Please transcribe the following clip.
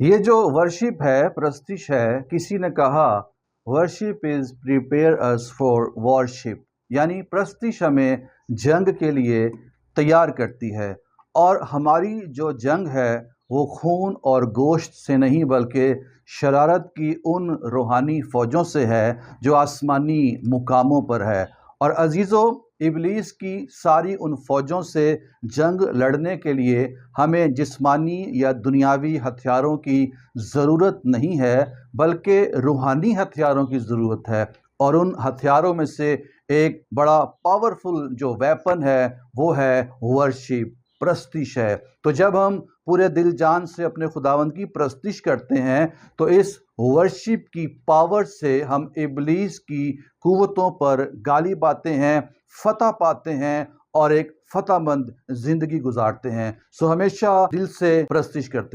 ये जो वर्शिप है, प्रस्तिश है, किसी ने कहा worship is prepare us for worship, यानी प्रस्तिश हमें जंग के लिए तैयार करती है। और हमारी जो जंग है वो खून और गोश्त से नहीं बल्कि शरारत की उन रूहानी फ़ौजों से है जो आसमानी मुकामों पर है। और अजीज़ों, इब्लीस की सारी उन फ़ौजों से जंग लड़ने के लिए हमें जिस्मानी या दुनियावी हथियारों की ज़रूरत नहीं है, बल्कि रूहानी हथियारों की ज़रूरत है। और उन हथियारों में से एक बड़ा पावरफुल जो वेपन है वो है वर्शिप, प्रस्तिश है। तो जब हम पूरे दिल जान से अपने खुदावंद की प्रस्तिश करते हैं तो इस वर्शिप की पावर से हम इब्लीस की कुव्वतों पर गालिब आते हैं, फतह पाते हैं और एक फतहमंद जिंदगी गुजारते हैं। सो हमेशा दिल से प्रस्तिश करते हैं।